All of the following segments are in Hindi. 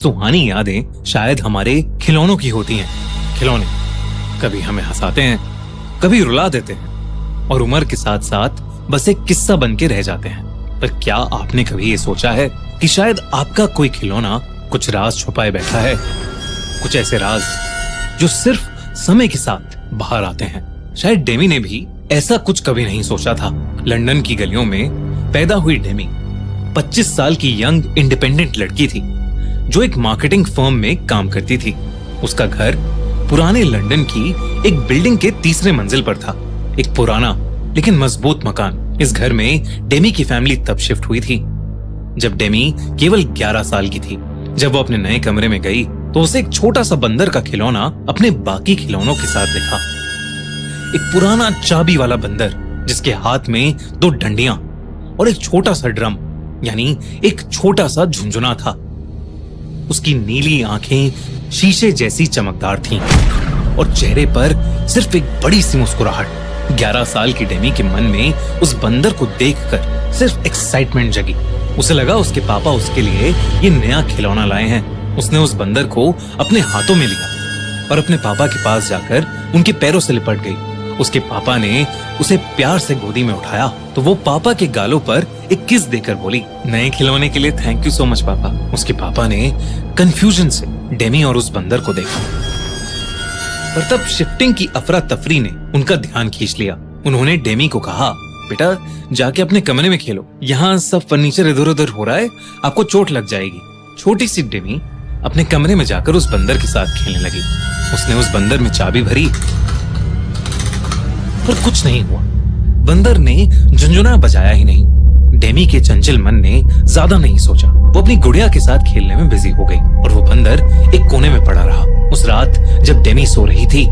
सुहानी यादें शायद हमारे खिलौनों की होती हैं। खिलौने कभी हमें हंसाते हैं, कभी रुला देते हैं और उम्र के साथ साथ बस एक किस्सा बन के रह जाते हैं। पर क्या आपने कभी ये सोचा है कि शायद आपका कोई खिलौना कुछ राज छुपाए बैठा है? कुछ ऐसे राज जो सिर्फ समय के साथ बाहर आते हैं। शायद डेमी ने भी ऐसा कुछ कभी नहीं सोचा था। लंदन की गलियों में पैदा हुई डेमी 25 साल की यंग इंडिपेंडेंट लड़की थी जो एक मार्केटिंग फर्म में काम करती थी। उसका घर पुराने लंदन की एक बिल्डिंग के तीसरे मंजिल पर था। एक पुराना लेकिन मजबूत मकान। इस घर में डेमी की फैमिली तब शिफ्ट हुई थी जब डेमी केवल 11 साल की थी। जब वो अपने नए कमरे में गई तो उसे एक छोटा सा बंदर का खिलौना अपने बाकी खिलौनों के साथ दिखा। एक पुराना चाबी वाला बंदर जिसके हाथ में 2 डंडियां और एक छोटा सा ड्रम यानी एक छोटा सा झुंझुना था। उसकी नीली आंखें शीशे जैसी चमकदार थीं और चेहरे पर सिर्फ एक बड़ी सी मुस्कुराहट। 11 साल की डेमी के मन में उस बंदर को देखकर सिर्फ एक्साइटमेंट जगी। उसे लगा उसके पापा उसके लिए ये नया खिलौना लाए हैं। उसने उस बंदर को अपने हाथों में लिया और अपने पापा के पास जाकर उनके पैरों से लिपट गई। उसके पापा ने उसे प्यार से गोदी में उठाया तो वो पापा के गालों पर एक किस देकर बोली, नए खिलौने के लिए थैंक यू सो मच पापा। उसके पापा ने कंफ्यूजन से डेमी और उस बंदर को देखा, पर तब शिफ्टिंग की अफरा तफरी ने उनका ध्यान खींच लिया। उन्होंने डेमी को कहा, बेटा जाके अपने कमरे में खेलो, यहाँ सब फर्नीचर इधर उधर हो रहा है, आपको चोट लग जाएगी। छोटी सी डेमी अपने कमरे में जाकर उस बंदर के साथ खेलने लगी। उसने उस बंदर में चाबी भरी पर कुछ नहीं हुआ। बंदर ने झुंझुना बजाया ही नहीं। डेमी के चंचल मन ने ज्यादा नहीं सोचा। वो अपनी गुड़िया के साथ खेलने में बिजी हो गई और वो बंदर एक कोने में पड़ा रहा। उस रात जब डेमी सो रही थी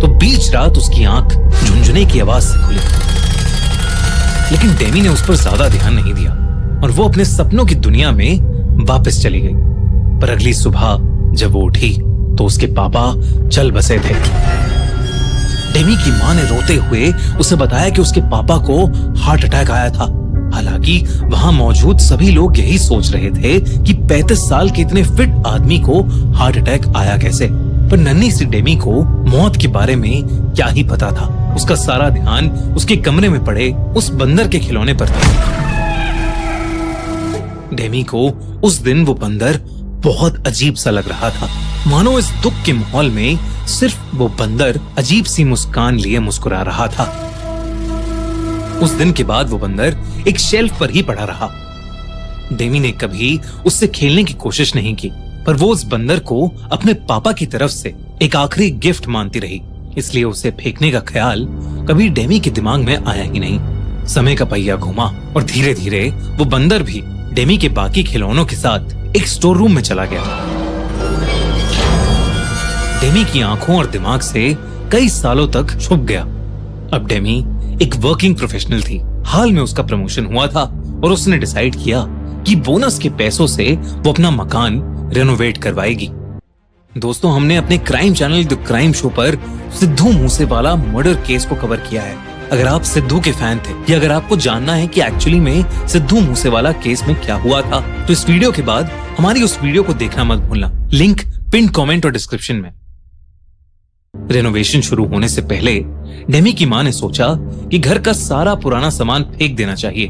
तो बीच रात उसकी आंख झुंझुने की आवाज से खुली, लेकिन डेमी ने उस पर ज्यादा ध्यान नहीं दिया और वो अपने सपनों की दुनिया में वापस चली गई। पर अगली सुबह जब वो उठी तो उसके पापा चल बसे थे। डेमी की मां ने रोते हुए उसे बताया कि उसके पापा को हार्ट अटैक आया था। हालांकि वहां मौजूद सभी लोग यही सोच रहे थे कि 35 साल के इतने फिट आदमी को हार्ट अटैक आया कैसे। पर नन्ही सी डेमी को मौत के बारे में क्या ही पता था। उसका सारा ध्यान उसके कमरे में पड़े उस बंदर के खिलौने पर था। डेमी को उस दिन वो बंदर बहुत अजीब सा लग रहा था, मानो इस दुख के माहौल में सिर्फ वो बंदर अजीब सी मुस्कान लिए मुस्कुरा रहा था। उस दिन के बाद वो बंदर एक शेल्फ पर ही पड़ा रहा। डेमी ने कभी उससे खेलने की कोशिश नहीं की, पर वो उस बंदर को अपने पापा की तरफ से एक आखिरी गिफ्ट मानती रही। इसलिए उसे फेंकने का ख्याल कभी डेमी के दिमाग में आया ही नहीं। समय का पहिया घूमा और धीरे धीरे वो बंदर भी डेमी के बाकी खिलौनों के साथ एक स्टोर रूम में चला गया। डेमी की आंखों और दिमाग से कई सालों तक छुप गया। अब डेमी एक वर्किंग प्रोफेशनल थी। हाल में उसका प्रमोशन हुआ था और उसने डिसाइड किया कि बोनस के पैसों से वो अपना मकान रेनोवेट करवाएगी। दोस्तों, हमने अपने crime channel the crime show पर सिद्धू मूसेवाला मर्डर केस को कवर किया है। अगर आप सिद्धू के फैन थे या अगर आपको जानना है कि एक्चुअली में सिद्धू मूसेवाला केस में क्या हुआ था, तो इस वीडियो के बाद हमारी उस वीडियो को देखना मत भूलना। लिंक पिन कमेंट और डिस्क्रिप्शन में। रेनोवेशन शुरू होने से पहले डेमी की मां ने सोचा कि घर का सारा पुराना सामान फेंक देना चाहिए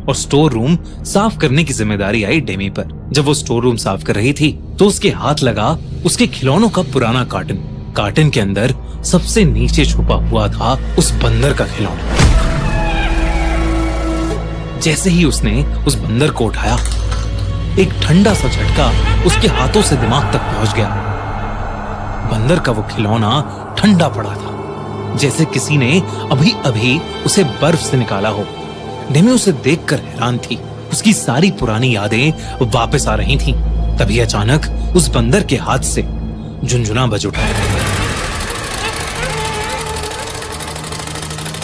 और स्टोर रूम साफ करने की जिम्मेदारी आई डेमी पर। जब वो स्टोर रूम साफ कर रही थी तो उसके हाथ लगा उसके खिलौनों का पुराना कार्टन। कार्टन के अंदर सबसे नीचे छुपा हुआ था उस बंदर का खिलौना। जैसे ही उसने उस बंदर को उठाया, एक ठंडा सा झटका उसके हाथों से दिमाग तक पहुंच गया। बंदर का वो खिलौना ठंडा पड़ा था, जैसे किसी ने अभी अभी उसे बर्फ से निकाला हो। डेमी उसे देखकर हैरान थी। उसकी सारी पुरानी यादें वापस आ रही थीं। तभी अचानक उस बंदर के हाथ से झुंझुना बज उठा।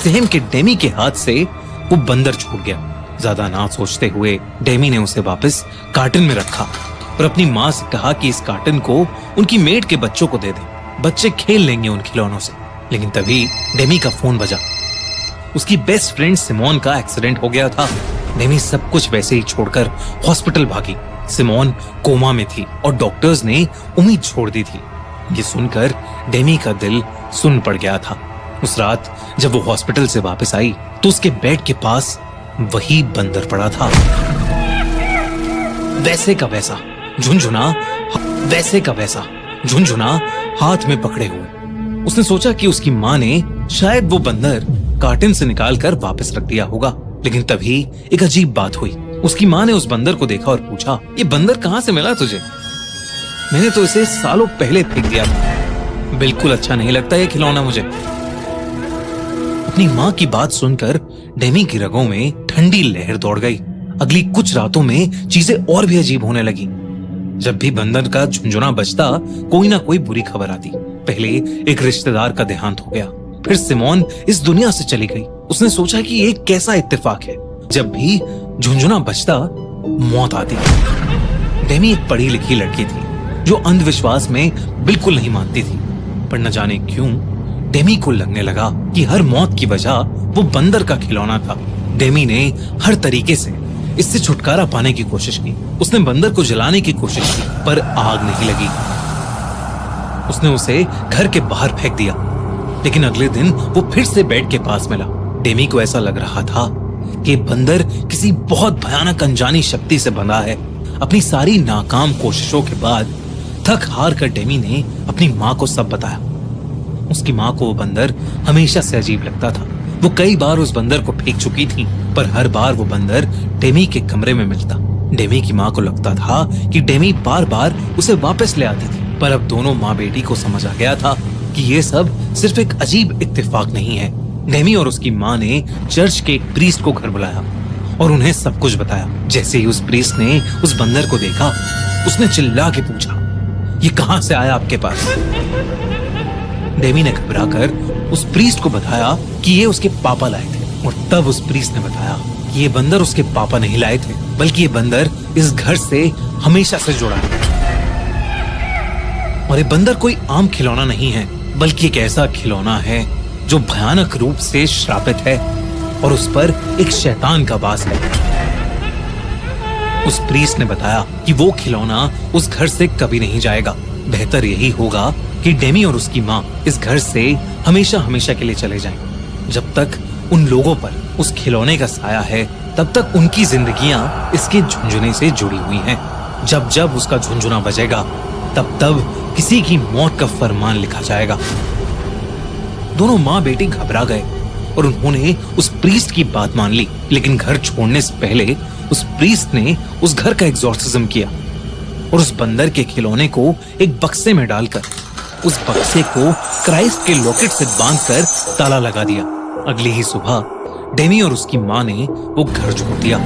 सहम के डेमी के हाथ से वो बंदर छूट गया। ज्यादा ना सोचते हुए डेमी ने उसे वापस कार्टन में रखा और अपनी माँ से कहा कि इस कार्टन को उनकी मेड के बच्चों को दे दे, बच्चे खेल लेंगे उन खिलौनों से। लेकिन तभी डेमी का फोन बजा। उसकी बेस्ट फ्रेंड सिमोन का एक्सीडेंट हो गया था। डेमी सब कुछ वैसे ही छोड़कर हॉस्पिटल भागी। सिमोन कोमा में थी और डॉक्टर्स ने उम्मीद छोड़ दी थी। ये सुनकर डेमी का दिल सुन पड़ गया था। उस रात जब वो हॉस्पिटल से वापस आई तो उसके बेड के पास वही बंदर पड़ा था, वैसे का वैसा झुनझुना हाथ में पकड़े हुए। उसने सोचा कि उसकी माँ ने शायद वो बंदर कार्टन से निकालकर वापस रख दिया होगा, लेकिन तभी एक अजीब बात हुई। उसकी माँ ने उस बंदर को देखा और पूछा, ये बंदर कहाँ से मिला तुझे? मैंने तो इसे सालों पहले फेंक दिया था। बिल्कुल अच्छा नहीं लगता ये खिलौना मुझे। अपनी माँ की बात सुनकर डेमी की रगों में ठंडी लहर दौड़ गई। अगली कुछ रातों में चीजें और भी अजीब होने लगी। जब भी बंदर का झुनझुना बजता, कोई ना कोई बुरी खबर आती। पहले एक रिश्तेदार का देहांत हो गया, फिर सिमोन इस दुनिया से चली गई। उसने सोचा कि ये कैसा इत्तेफाक है, जब भी झुनझुना बजता मौत आती। डेमी एक पढ़ी लिखी लड़की थी जो अंधविश्वास में बिल्कुल नहीं मानती थी, पर न जाने क्यों डेमी को लगने लगा कि हर मौत की वजह वो बंदर का खिलौना था। डेमी ने हर तरीके से इससे छुटकारा पाने की कोशिश की। उसने बंदर को जलाने की कोशिश की, पर आग नहीं लगी। उसने उसे घर के बाहर फेंक दिया, लेकिन अगले दिन वो फिर से बेड के पास मिला। डेमी को ऐसा लग रहा था कि बंदर किसी बहुत भयानक अनजानी शक्ति से बंधा है। अपनी सारी नाकाम कोशिशों के बाद थक हार कर डेमी ने अपनी माँ को सब बताया। उसकी माँ को वो बंदर हमेशा से अजीब लगता था। वो कई बार उस बंदर को फेंक चुकी थी, पर हर बार वो बंदर डेमी के कमरे में मिलता। डेमी की माँ को लगता था कि डेमी बार बार उसे वापस ले आती थी, पर अब दोनों माँ बेटी को समझ आ गया था कि ये सब सिर्फ एक अजीब इत्तेफाक नहीं है। डेमी और उसकी माँ ने चर्च के एक प्रीस्ट को घर बुलाया और उन्हें सब कुछ बताया। जैसे ही उस प्रीस्ट ने उस बंदर को देखा, उसने चिल्ला के पूछा, ये कहाँ से आया आपके पास? डेमी ने घबराकर उस प्रीस्ट को बताया कि ये उसके पापा लाए थे, और तब उस प्रीस्ट ने बताया कि ये बंदर उसके पापा नहीं लाए थे, बल्कि ये बंदर इस घर से हमेशा से जुड़ा है। और ये बंदर कोई आम खिलौना नहीं है, बल्कि एक ऐसा खिलौना है जो भयानक रूप से श्रापित है और उस पर एक शैतान का वास है। उस प्रीस्ट ने बताया कि वो खिलौना उस घर से कभी नहीं जाएगा। बेहतर यही होगा कि डेमी और उसकी माँ इस घर से हमेशा हमेशा के लिए चले जाएं। जब तक उन लोगों पर उस खिलौने का साया है, तब तक उनकी जिंदगियां इसके झुनझुने से जुड़ी हुई हैं। जब जब उसका झुनझुना बजेगा, तब तब किसी की मौत का फरमान लिखा जाएगा। दोनों माँ बेटी घबरा गए और उन्होंने उस प्रीस्ट की बात मान ली, लेकिन घर छोड़ने से पहले उस प्रीस्ट ने उस घर का एग्जॉर्सिज्म किया और उस बंदर के खिलौने को एक बक्से में डालकर उस बक्से को क्राइस्ट के लॉकेट से बांधकर ताला लगा दिया। अगली ही सुबह डेमी और उसकी माँ ने वो घर छोड़ दिया।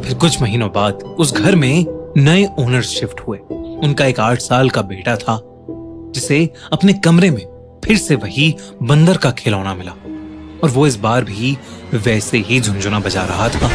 फिर कुछ महीनों बाद उस घर में नए ओनर शिफ्ट हुए। उनका एक 8 साल का बेटा था, जिसे अपने कमरे में फिर से वही बंदर का खिलौना मिला, और वो इस बार भी वैसे ही झुनझुना बजा रहा था।